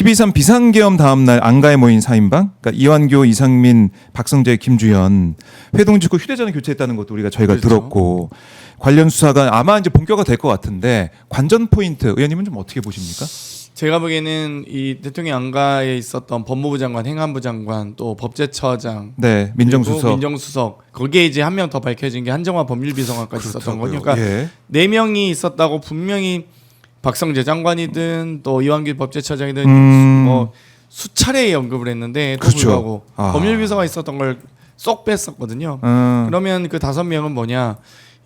12.3 비상계엄 다음날 안가에 모인 4인방, 그러니까 이완규, 이상민, 박성재, 김주현 회동 직후 휴대전화 교체했다는 것도 저희가 그렇죠. 들었고 관련 수사가 아마 이제 본격화될 것 같은데 관전 포인트 의원님은 좀 어떻게 보십니까? 제가 보기에는 이 대통령 안가에 있었던 법무부 장관, 행안부 장관, 또 법제처장, 네, 민정수석. 민정수석 거기에 이제 한 명 더 밝혀진 게 한정화 법률비서관까지 있었던 거니까 그러니까 예. 4명이 있었다고 분명히 박성재 장관이든 또 이완규 법제처장이든 뭐 수차례 언급을 했는데 또 그렇죠. 불구하고 아. 법률비서가 있었던 걸 쏙 뺐었거든요. 그러면 그 5명은 뭐냐?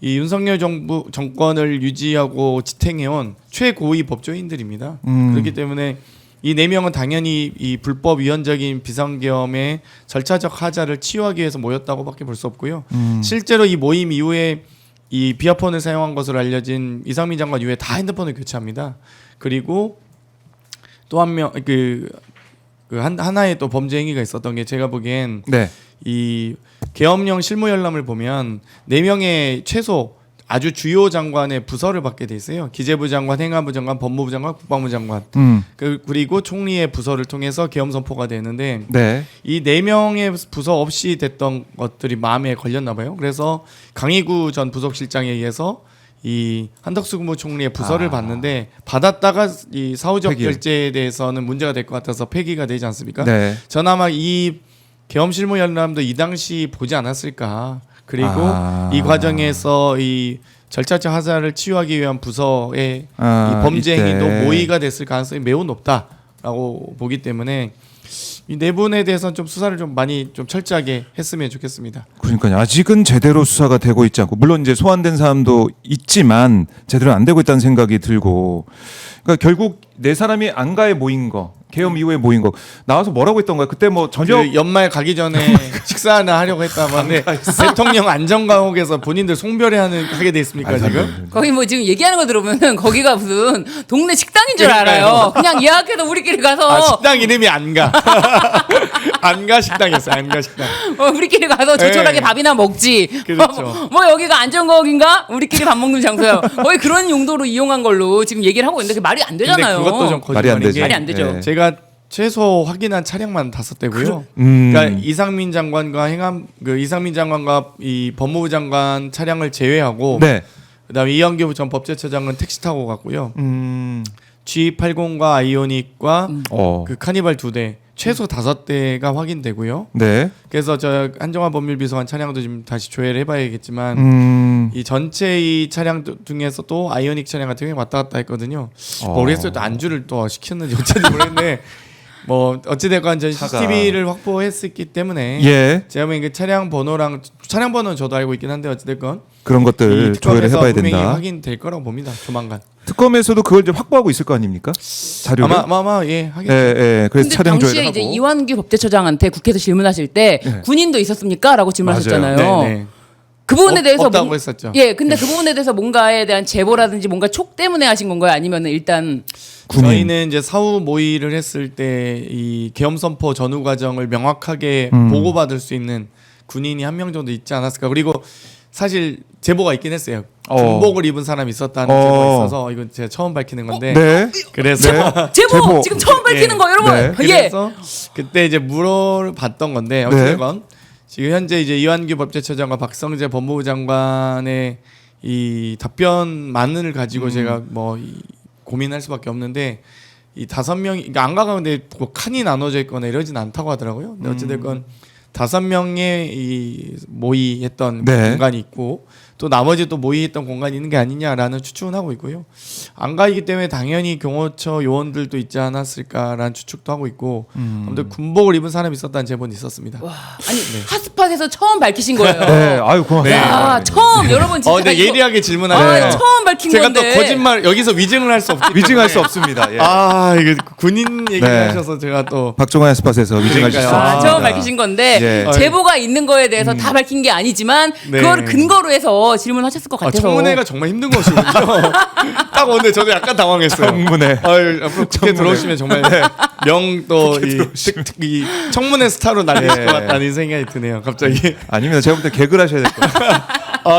이 윤석열 정권을 유지하고 지탱해온 최고위 법조인들입니다. 그렇기 때문에 이 4명은 당연히 이 불법 위헌적인 비상계엄의 절차적 하자를 치유하기 위해서 모였다고밖에 볼 수 없고요. 실제로 이 모임 이후에 이 비아폰을 사용한 것으로 알려진 이상민 장관 이후에 다 핸드폰을 교체합니다. 그리고 또 한 명 하나의 또 범죄 행위가 있었던 게 제가 보기엔 네. 이 계엄령 실무 열람을 보면 4명의 최소 아주 주요 장관의 부서를 받게 돼 있어요. 기재부 장관, 행안부 장관, 법무부 장관, 국방부 장관. 그리고 총리의 부서를 통해서 계엄 선포가 되는데 네. 이 4명의 부서 없이 됐던 것들이 마음에 걸렸나 봐요. 그래서 강희구 전 부속실장에 의해서 이 한덕수 국무총리의 부서를 받는데 받았다가 이 사후적 폐기. 결제에 대해서는 문제가 될 것 같아서 폐기가 되지 않습니까? 네. 전 아마 이 계엄 실무 열람도 이 당시 보지 않았을까. 그리고 이 과정에서 이 절차적 하자를 치유하기 위한 부서의 이 범죄 행위도 모의가 됐을 가능성이 매우 높다라고 보기 때문에 이 4분에 대해서는 좀 수사를 좀 많이 좀 철저하게 했으면 좋겠습니다. 그러니까요. 아직은 제대로 수사가 되고 있지 않고 물론 이제 소환된 사람도 있지만 제대로 안 되고 있다는 생각이 들고 그러니까 결국 4사람이 안가에 모인 거 계엄 이후에 모인 거 나와서 뭐라고 했던 거야? 그때 뭐 저녁 그 연말 가기 전에 식사나 하려고 했다는데 대통령 안전감옥에서 본인들 하게 돼 있습니까 지금? 거기 뭐 지금 얘기하는 거 들어보면은 거기가 무슨 동네 식당인 줄 알아요. 그냥 예약해서 우리끼리 가서 식당 이름이 안가 안가 식당이었어요. 안가 식당. 우리끼리 가서 조촐하게 밥이나 먹지. 그렇죠. 뭐 여기가 안전거기인가? 우리끼리 밥 먹는 장소야. 거의 그런 용도로 이용한 걸로 지금 얘기를 하고 있는데 그게 말이 안 되잖아요. 근데 그것도 좀 말이 안 거짓말인 되죠. 게 말이 안 되죠. 네. 제가 최소 확인한 차량만 5대고요. 그러니까 이상민 장관과 이상민 장관과 이 법무부 장관 차량을 제외하고 네. 그다음에 이완규 전 법제처장은 택시 타고 갔고요. G80과 아이오닉과 그 카니발 2대 최소 5대가 확인되고요. 네. 그래서 저 한정화 법률비서관 차량도 지금 다시 조회를 해봐야겠지만 이 전체 이 차량 중에서도 아이오닉 차량 같은 경우에 왔다 갔다 했거든요. 모르겠어요. 또 안주를 또 시켰는지 어쩐지 모르겠는데 뭐 어찌됐건 저희 CCTV를 확보했었기 때문에 예. 제가 보기엔 그 차량 번호는 저도 알고 있긴 한데 어찌됐건 그런 것들 조회를 해봐야 분명히 된다. 확인될 거라고 봅니다. 조만간. 특검에서도 그걸 이제 확보하고 있을 거 아닙니까? 자료를. 아마 예 하겠죠. 예. 그래서 근데 차량 당시에 조회를 이제 하고. 이완규 법제처장한테 국회에서 질문하실 때 네. 군인도 있었습니까? 라고 질문하셨잖아요. 네. 그 부분에 대해서 없다고 했었죠. 예, 근데 그 부분에 대해서 뭔가에 대한 제보라든지 뭔가 촉 때문에 하신 건가요? 아니면은 일단 군인. 저희는 이제 사후 모의를 했을 때 이 계엄 선포 전후 과정을 명확하게 보고받을 수 있는 군인이 한 명 정도 있지 않았을까. 그리고 사실 제보가 있긴 했어요. 군복을 입은 사람이 있었다는 제보가 있어서 이건 제가 처음 밝히는 건데. 네. 그래서 제보 지금 처음 밝히는 예. 거 여러분. 네. 예. 그래서 그때 이제 물어봤던 건데 어쨌건 지금 현재 이제 이완규 법제처장과 박성재 법무부 장관의 이 답변만을 가지고 제가 뭐 고민할 수밖에 없는데 이 5명이 그러니까 안가가 근데 뭐 칸이 나눠져 있거나 이러진 않다고 하더라고요. 근데 어찌됐건 5명의 이 모의했던 네. 공간이 있고 또 나머지 또 모의했던 공간이 있는 게 아니냐라는 추측은 하고 있고요. 안가이기 때문에 당연히 경호처 요원들도 있지 않았을까라는 추측도 하고 있고 아무튼 군복을 입은 사람이 있었다는 제보는 있었습니다. 와, 아니 핫스팟에서 처음 밝히신 거예요. 네. 아유 고맙습니다. 야, 처음 여러분 진짜 근데 이거- 예리하게 질문하네. 처음 밝힌 제가 건데. 또 거짓말 여기서 위증을 할 수 없기 때문에. 위증할 수 없습니다. 예. 이거 군인 얘기를 네. 하셔서 제가 또 박종환 스팟에서 위증하실 수 그러니까요. 없습니다. 처음 밝히신 건데 예. 제보가 있는 거에 대해서 다 밝힌 게 아니지만 네. 그거를 근거로 해서 질문하셨을 것 같아서. 청문회가 정말 힘든 것이군요. 딱 오늘 저도 약간 당황했어요. 청문회. 앞으로 국회 들어오시면 정말 이 청문회 스타로 날리실 것 같다는 생각이 드네요. 갑자기. 아닙니다. 제가 볼 때 개그를 하셔야 될 것 같아요.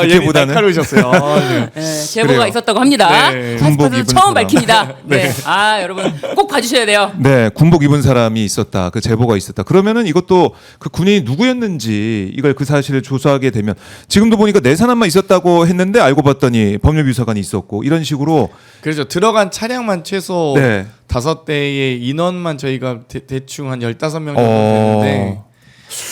그때보다는 날카로우셨어요. 네. 네, 제보가 그래요. 있었다고 합니다. 네. 군복 핫스팟에서 입은 처음 사람. 밝힙니다. 네. 아 여러분 꼭 봐주셔야 돼요. 네, 군복 입은 사람이 있었다. 그 제보가 있었다. 그러면은 이것도 그 군인이 누구였는지 이걸 그 사실을 조사하게 되면 지금도 보니까 네 사람만 있었다고 했는데 알고 봤더니 법률비서관이 있었고 이런 식으로 그렇죠. 들어간 차량만 최소 네. 5대의 인원만 저희가 대충 한 15명 정도 되는데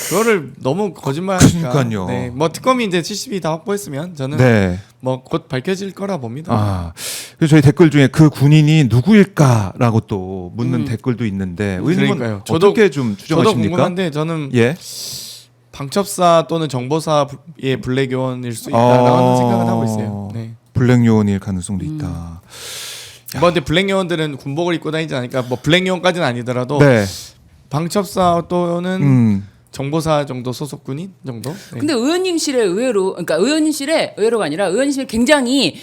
그거를 너무 거짓말하니까. 그러니까요. 네. 뭐 특검이 이제 CCTV 다 확보했으면 저는 네. 뭐 곧 밝혀질 거라 봅니다. 아, 그래서 저희 댓글 중에 그 군인이 누구일까라고 또 묻는 댓글도 있는데 의원님은 그러니까요. 어떻게 좀 저도 추정하십니까? 궁금한데 저는 예. 방첩사 또는 정보사의 블랙 요원일 수 있다라는 생각은 하고 있어요. 네. 블랙 요원일 가능성도 있다. 뭐 근데 블랙 요원들은 군복을 입고 다니지 않으니까 뭐 블랙 요원까지는 아니더라도 네. 방첩사 또는 정보사 정도 소속 군인 정도. 네. 근데 의원님실에 의외로 그러니까 의원님실에 의외로가 아니라 의원님실에 굉장히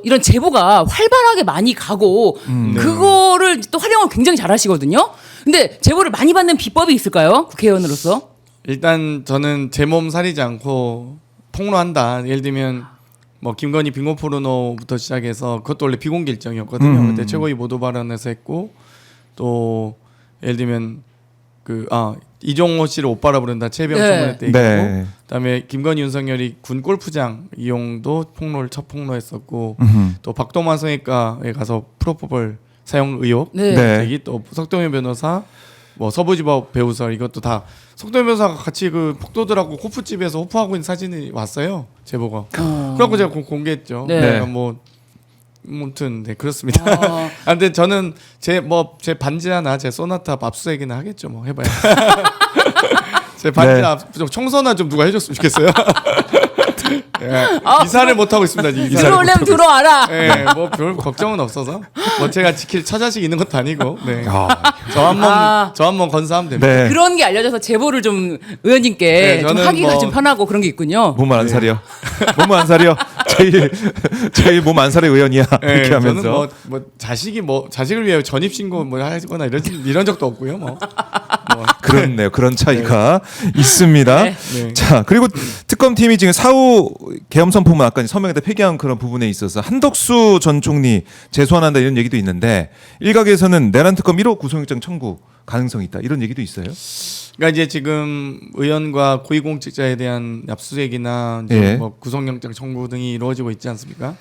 이런 제보가 활발하게 많이 가고 그거를 또 활용을 굉장히 잘하시거든요. 근데 제보를 많이 받는 비법이 있을까요? 국회의원으로서? 일단 저는 제 몸 사리지 않고 폭로한다. 예를 들면 뭐 김건희 빙고 포르노부터 시작해서 그것도 원래 비공개 일정이었거든요. 그때 최고위 모두 발언에서 했고 또 예를 들면 이종호 씨를 오빠라 부른다 최병 네. 청문회 때 있고 네. 그다음에 김건희 윤석열이 군 골프장 이용도 첫 폭로했었고 또 박동환 성형외과에 가서 프로포폴 사용 의혹 네. 네. 얘기 또 석동현 변호사 뭐 서부지법 배우설 이것도 다 석동현 변호사가 같이 그 폭도들하고 호프집에서 호프하고 있는 사진이 왔어요 제보가. 그래갖고 제가 공개했죠. 네. 그러니까 뭐 아무튼 네 그렇습니다. 아. 근데 저는 제 반지 하나 제 소나타 압수수색이나 하겠죠. 뭐 해봐요. 제 반지 네. 청소나 좀 누가 해줬으면 좋겠어요. 예, 이사를 못 하고 있습니다. 이사를. 들어오려면 들어와라. 예, 뭐 별 걱정은 없어서 뭐 제가 지킬 처자식 있는 것도 아니고 네. 아, 저 한 번 건사하면 됩니다. 네. 그런 게 알려져서 제보를 좀 의원님께 네, 좀 저는 하기가 뭐- 좀 편하고 그런 게 있군요. 몸은 안 살이요. 몸은 안 살이요. 제일 몸 안 살의 의원이야. 예, 이렇게 하면서. 저는 뭐 자식을 위해 전입 신고 뭐 하거나 이런 적도 없고요. 뭐. 그렇네요. 그런 차이가 있습니다. 네. 네. 자, 그리고 특검팀이 지금 사후 계엄 선포문 아까 서명에다 폐기한 그런 부분에 있어서 한덕수 전 총리 재소환한다 이런 얘기도 있는데 일각에서는 내란 특검 1호 구속영장 청구 가능성이 있다 이런 얘기도 있어요. 그러니까 이제 지금 의원과 고위공직자에 대한 압수수색이나 이제 예. 뭐 구속영장 청구 등이 이루어지고 있지 않습니까?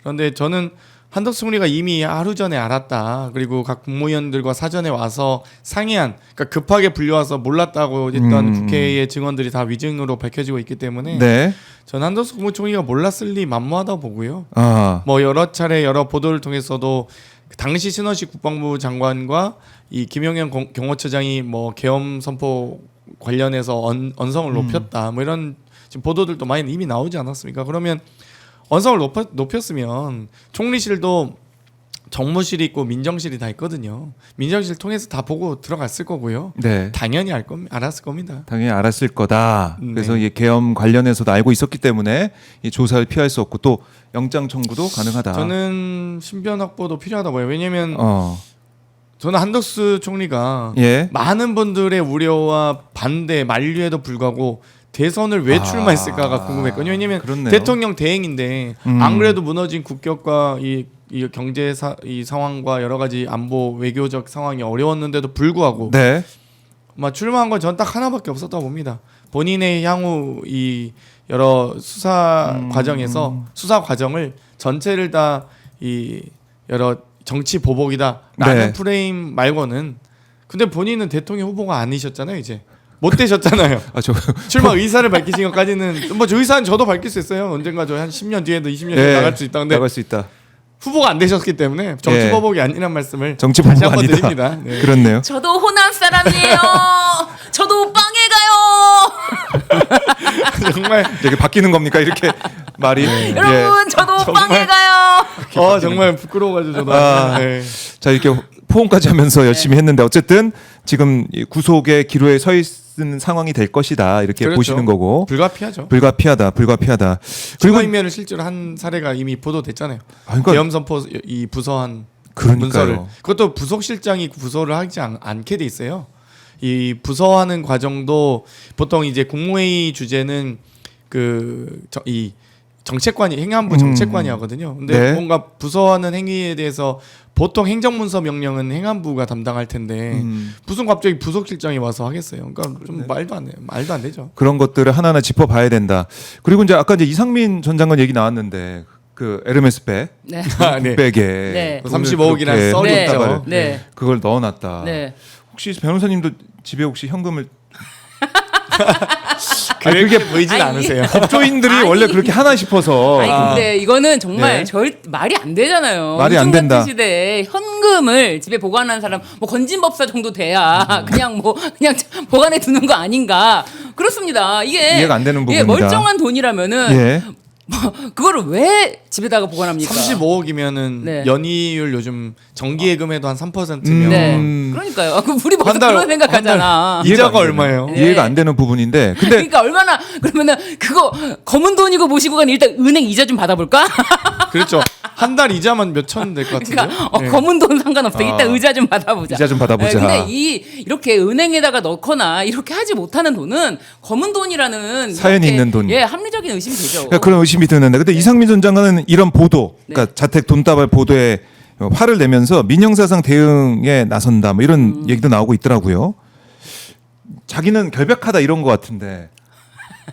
그런데 저는 한덕수 총리가 이미 하루 전에 알았다. 그리고 각 국무위원들과 사전에 와서 상의한, 그러니까 급하게 불려와서 몰랐다고 했던 국회의 증언들이 다 위증으로 밝혀지고 있기 때문에 네. 저는 한덕수 국무총리가 몰랐을 리 만무하다고 보고요. 아, 뭐 여러 차례 여러 보도를 통해서도 당시 신원식 국방부 장관과 이 김용현 경호처장이 뭐 계엄 선포 관련해서 언성을 높였다. 뭐 이런 지금 보도들도 많이 이미 나오지 않았습니까? 그러면 언성을 높였으면 총리실도 정무실이 있고 민정실이 다 있거든요. 민정실 통해서 다 보고 들어갔을 거고요. 네. 당연히 알았을 겁니다. 당연히 알았을 거다. 네. 그래서 이 계엄 관련해서도 알고 있었기 때문에 이 조사를 피할 수 없고 또 영장 청구도 가능하다. 저는 신변 확보도 필요하다고 봐요. 왜냐하면 저는 한덕수 총리가 예. 많은 분들의 우려와 반대, 만류에도 불구하고 대선을 왜 출마했을까가 궁금했거든요. 왜냐하면 그렇네요. 대통령 대행인데 안 그래도 무너진 국격과 이 경제 이 상황과 여러 가지 안보 외교적 상황이 어려웠는데도 불구하고 네. 출마한 건 전 딱 하나밖에 없었다고 봅니다. 본인의 향후 이 여러 수사 과정에서 수사 과정을 전체를 다 이 여러 정치 보복이다라는 네. 프레임 말고는 근데 본인은 대통령 후보가 아니셨잖아요. 이제 못 되셨잖아요. 아, 저 출마 의사를 밝히신 것까지는 뭐 저 의사는 저도 밝힐 수 있어요. 언젠가 저 한 10년 뒤에도 20년 뒤에 예, 나갈 수 있다. 근데 나갈 수 있다. 후보가 안 되셨기 때문에 정치 예. 보복이 아니란 말씀을 정치 다시 보복 한번 아니다. 드립니다. 네. 그렇네요. 저도 호남 사람이에요. 저도 빵에 가요. 정말 이렇게 바뀌는 겁니까? 이렇게 말이. 예. 여러분 저도 빵에 가요. 정말 부끄러워가지고 저도 아. 네. 자, 이렇게 포옹까지 하면서 열심히 했는데 어쨌든 지금 이 구속의 기로에 서 있는 상황이 될 것이다. 이렇게 그렇죠. 보시는 거고. 불가피하죠. 불가피하다. 그리고 출마임면을 실제로 한 사례가 이미 보도됐잖아요. 그러니까 계엄 선포 이 부서한 그러니까요. 문서를 그것도 부속실장이 부서를 하지 않게 돼 있어요. 이 부서하는 과정도 보통 이제 국무회의 주제는 이 정책관이 행안부 정책관이 하거든요. 근데 네. 뭔가 부서하는 행위에 대해서 보통 행정문서 명령은 행안부가 담당할 텐데 무슨 갑자기 부속실장이 와서 하겠어요. 그러니까 좀 말도 안 되죠. 그런 것들을 하나하나 짚어봐야 된다. 그리고 이제 아까 이제 이상민 전 장관 얘기 나왔는데 그 에르메스백 네. 네. 백에 네. 그 35억이라는 썰이 네. 있죠. 네. 그걸 넣어놨다. 네. 혹시 변호사님도 집에 혹시 현금을 그게 보이진 아니, 않으세요. 법조인들이 아니. 원래 그렇게 하나 싶어서 아니 근데 이거는 정말 네. 말이 안 되잖아요. 말이 안 요즘 된다. 같은 시대에 현금을 집에 보관하는 사람 뭐 건진법사 정도 돼야 그냥 보관해 두는 거 아닌가. 그렇습니다. 이게 이해가 안 되는 이게 부분이다. 멀쩡한 돈이라면 예. 그거를 왜 집에다가 보관합니까? 35억이면은 네. 연이율 요즘 정기예금에도 한 3%면 네. 그러니까요. 우리 모두 한 달- 그런 생각하잖아. 이해가 이자가 안 되는- 얼마예요? 네. 이해가 안 되는 부분인데 근데 그러니까 얼마나 그러면은 그거 검은 돈이고 뭐시고 간에 일단 은행 이자 좀 받아볼까? 그렇죠. 한 달 이자만 몇 천 될 것 같은데. 그러니까 검은 돈 상관없어. 일단 의자 좀 받아보자. 이자 좀 받아보자. 근데 이렇게 은행에다가 넣거나 이렇게 하지 못하는 돈은 검은 돈이라는 사연이 이렇게, 있는 돈. 예, 합리적인 의심이 되죠. 그러니까 그런 의심이 드는데 근데 이상민 전 장관은 이런 보도, 그러니까 네. 자택 돈다발 보도에 화를 내면서 민형사상 대응에 나선다 뭐 이런 얘기도 나오고 있더라고요. 자기는 결백하다 이런 것 같은데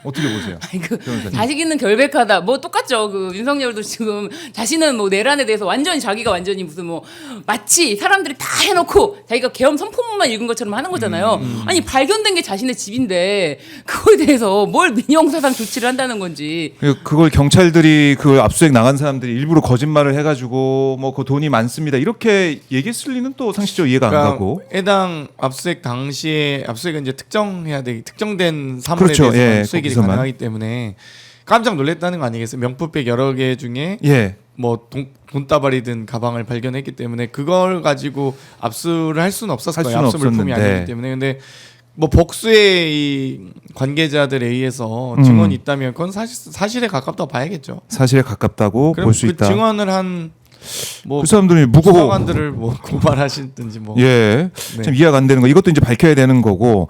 어떻게 보세요? 아니, 그 변호사님. 자식 있는 결백하다. 뭐 똑같죠. 그 윤석열도 지금 자신은 뭐 내란에 대해서 완전히 자기가 완전히 무슨 뭐 마치 사람들이 다 해놓고 자기가 계엄 선포문만 읽은 것처럼 하는 거잖아요. 아니 발견된 게 자신의 집인데 그거에 대해서 뭘 민형사상 조치를 한다는 건지. 그걸 경찰들이 그 압수수색 나간 사람들이 일부러 거짓말을 해가지고 뭐 그 돈이 많습니다 이렇게 얘기했을 리는 또 상식적으로 이해가 안 가고. 해당 압수수색 당시에 압수수색은 이제 특정된 사물에 그렇죠. 대해서 예, 압수수색이 거기서만. 가능하기 때문에 깜짝 놀랐다는 거 아니겠어요? 명품백 여러 개 중에 예. 뭐 돈다발이든 가방을 발견했기 때문에 그걸 가지고 압수를 할 수는 없었을 할 거예요. 수는 압수 물품이 없었는데. 아니기 때문에. 근데 뭐 복수의 이 관계자들에 의해서 증언이 있다면 그건 사실에 가깝다고 봐야겠죠. 사실에 가깝다고 그럼 볼 수 그 있다. 증언을 한 뭐 그 사람들이 무고 수사관들을 뭐 고발하시든지 뭐 예. 네. 참 이해가 안 되는 거. 이것도 이제 밝혀야 되는 거고.